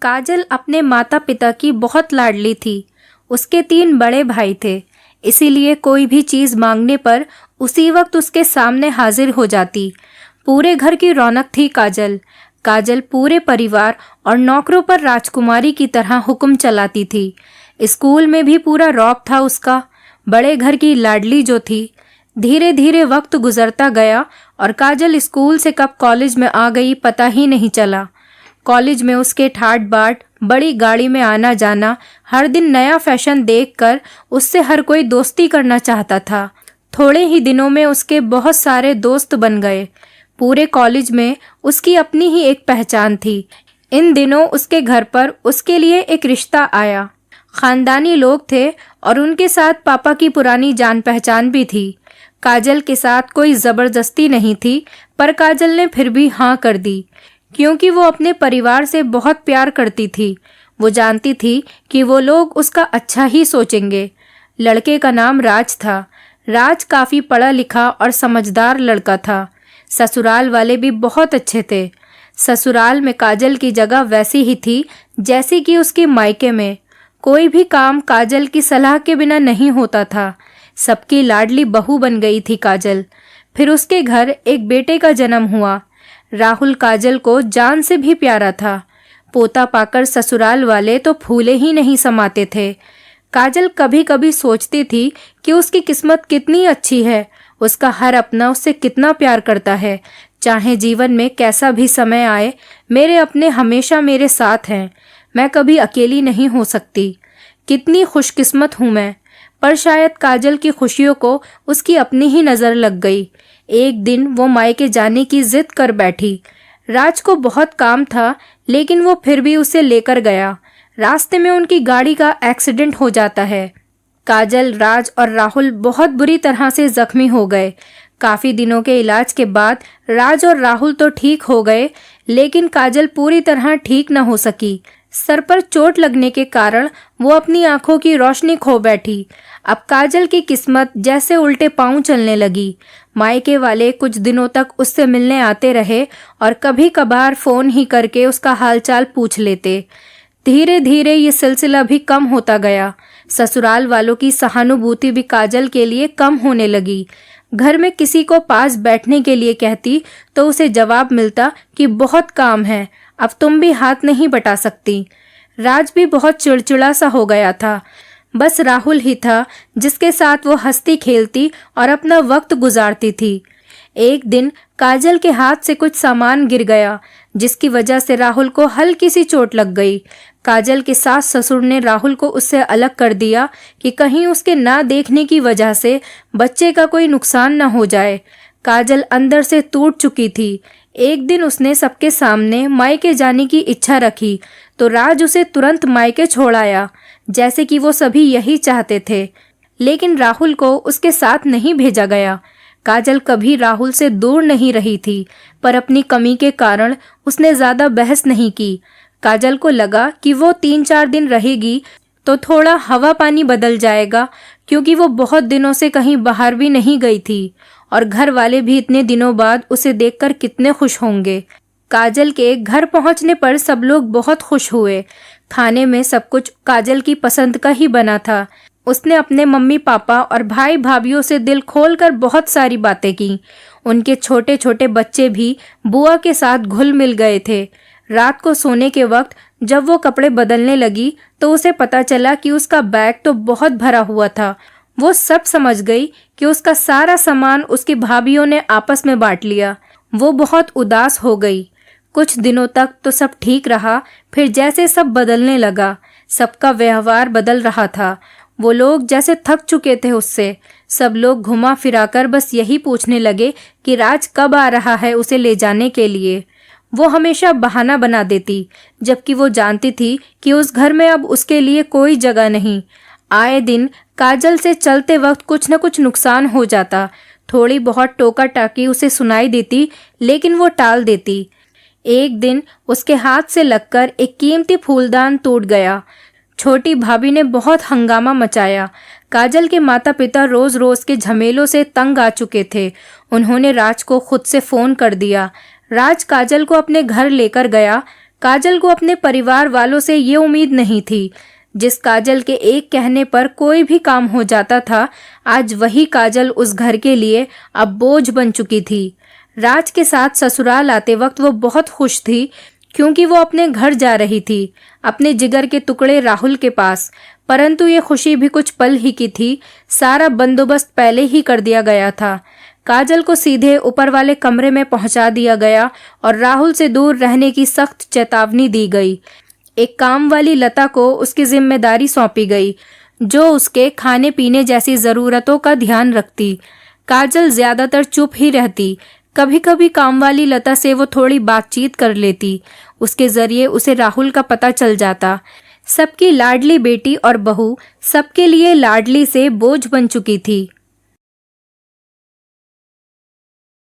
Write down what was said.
काजल अपने माता पिता की बहुत लाडली थी। उसके 3 बड़े भाई थे, इसीलिए कोई भी चीज़ मांगने पर उसी वक्त उसके सामने हाजिर हो जाती। पूरे घर की रौनक थी काजल। काजल पूरे परिवार और नौकरों पर राजकुमारी की तरह हुक्म चलाती थी। स्कूल में भी पूरा रौब था उसका। बड़े घर की लाडली जो थी। धीरे धीरे वक्त गुजरता गया और काजल स्कूल से कब कॉलेज में आ गई पता ही नहीं चला। कॉलेज में उसके ठाट बाट, बड़ी गाड़ी में आना जाना, हर दिन नया फैशन देखकर उससे हर कोई दोस्ती करना चाहता था। थोड़े ही दिनों में उसके बहुत सारे दोस्त बन गए। पूरे कॉलेज में उसकी अपनी ही एक पहचान थी। इन दिनों उसके घर पर उसके लिए एक रिश्ता आया। खानदानी लोग थे और उनके साथ पापा की पुरानी जान पहचान भी थी। काजल के साथ कोई ज़बरदस्ती नहीं थी, पर काजल ने फिर भी हाँ कर दी, क्योंकि वो अपने परिवार से बहुत प्यार करती थी। वो जानती थी कि वो लोग उसका अच्छा ही सोचेंगे। लड़के का नाम राज था। राज काफ़ी पढ़ा लिखा और समझदार लड़का था। ससुराल वाले भी बहुत अच्छे थे। ससुराल में काजल की जगह वैसी ही थी जैसी कि उसके मायके में। कोई भी काम काजल की सलाह के बिना नहीं होता था। सबकी लाडली बहू बन गई थी काजल। फिर उसके घर एक बेटे का जन्म हुआ। राहुल काजल को जान से भी प्यारा था। पोता पाकर ससुराल वाले तो फूले ही नहीं समाते थे। काजल कभी कभी सोचती थी कि उसकी किस्मत कितनी अच्छी है। उसका हर अपना उससे कितना प्यार करता है। चाहे जीवन में कैसा भी समय आए, मेरे अपने हमेशा मेरे साथ हैं। मैं कभी अकेली नहीं हो सकती। कितनी खुशकिस्मत हूँ मैं। पर शायद काजल की खुशियों को उसकी अपनी ही नज़र लग गई। एक दिन वो मायके जाने की जिद कर बैठी। राज को बहुत काम था, लेकिन वो फिर भी उसे लेकर गया। रास्ते में उनकी गाड़ी का एक्सीडेंट हो जाता है। काजल, राज और राहुल बहुत बुरी तरह से जख्मी हो गए। काफ़ी दिनों के इलाज के बाद राज और राहुल तो ठीक हो गए, लेकिन काजल पूरी तरह ठीक न हो सकी। सर पर चोट लगने के कारण वो अपनी आंखों की रोशनी खो बैठी। अब काजल की किस्मत जैसे उल्टे पांव चलने लगी। मायके वाले कुछ दिनों तक उससे मिलने आते रहे और कभी कभार फ़ोन ही करके उसका हालचाल पूछ लेते। धीरे धीरे ये सिलसिला भी कम होता गया। ससुराल वालों की सहानुभूति भी काजल के लिए कम होने लगी। घर में किसी को पास बैठने के लिए कहती तो उसे जवाब मिलता कि बहुत काम है, अब तुम भी हाथ नहीं बटा सकती। राज भी बहुत चिड़चिड़ा सा हो गया था। बस राहुल ही था जिसके साथ वो हंसती खेलती और अपना वक्त गुजारती थी। एक दिन काजल के हाथ से कुछ सामान गिर गया, जिसकी वजह से राहुल को हल्की सी चोट लग गई। काजल के सास ससुर ने राहुल को उससे अलग कर दिया कि कहीं उसके ना देखने की वजह से बच्चे का कोई नुकसान न हो जाए। काजल अंदर से टूट चुकी थी। एक दिन उसने सबके सामने मायके जाने की इच्छा रखी तो राज उसे तुरंत मायके छोड़ आया, जैसे कि वो सभी यही चाहते थे। लेकिन राहुल को उसके साथ नहीं भेजा गया। काजल कभी राहुल से दूर नहीं रही थी, पर अपनी कमी के कारण उसने ज़्यादा बहस नहीं की। काजल को लगा कि वो 3-4 दिन रहेगी तो थोड़ा हवा पानी बदल जाएगा, क्योंकि वो बहुत दिनों से कहीं बाहर भी नहीं गई थी और घर वाले भी इतने दिनों बाद उसे देखकर कितने खुश होंगे। काजल के घर पहुंचने पर सब लोग बहुत खुश हुए। खाने में सब कुछ काजल की पसंद का ही बना था। उसने अपने मम्मी पापा और भाई भाभीयों से दिल खोलकर बहुत सारी बातें की। उनके छोटे छोटे बच्चे भी बुआ के साथ घुल मिल गए थे। रात को सोने के वक्त जब वो कपड़े बदलने लगी तो उसे पता चला कि उसका बैग तो बहुत भरा हुआ था। वो सब समझ गई कि उसका सारा सामान उसकी भाभीयों ने आपस में बांट लिया। वो बहुत उदास हो गई। कुछ दिनों तक तो सब ठीक रहा, फिर जैसे सब बदलने लगा, सबका व्यवहार बदल रहा था। वो लोग जैसे थक चुके थे उससे। सब लोग घुमा फिराकर बस यही पूछने लगे कि राज कब आ रहा है उसे ले जाने के लिए। वो हमेशा बहाना बना देती, जबकि वो जानती थी कि उस घर में अब उसके लिए कोई जगह नहीं। आए दिन काजल से चलते वक्त कुछ न कुछ नुकसान हो जाता। थोड़ी बहुत टोका टाकी उसे सुनाई देती, लेकिन वो टाल देती। एक दिन उसके हाथ से लगकर एक कीमती फूलदान टूट गया। छोटी भाभी ने बहुत हंगामा मचाया। काजल के माता पिता रोज रोज के झमेलों से तंग आ चुके थे। उन्होंने राज को खुद से फोन कर दिया। राज काजल को अपने घर लेकर गया। काजल को अपने परिवार वालों से ये उम्मीद नहीं थी। जिस काजल के एक कहने पर कोई भी काम हो जाता था, आज वही काजल उस घर के लिए अब बोझ बन चुकी थी। राज के साथ ससुराल आते वक्त वो बहुत खुश थी, क्योंकि वो अपने घर जा रही थी, अपने जिगर के टुकड़े राहुल के पास। परंतु ये खुशी भी कुछ पल ही की थी। सारा बंदोबस्त पहले ही कर दिया गया था। काजल को सीधे ऊपर वाले कमरे में पहुंचा दिया गया और राहुल से दूर रहने की सख्त चेतावनी दी गई। एक काम वाली लता को उसकी जिम्मेदारी सौंपी गई, जो उसके खाने पीने जैसी जरूरतों का ध्यान रखती। काजल ज्यादातर चुप ही रहती। कभी कभी काम वाली लता से वो थोड़ी बातचीत कर लेती। उसके जरिए उसे राहुल का पता चल जाता। सबकी लाडली बेटी और बहू सबके लिए लाडली से बोझ बन चुकी थी।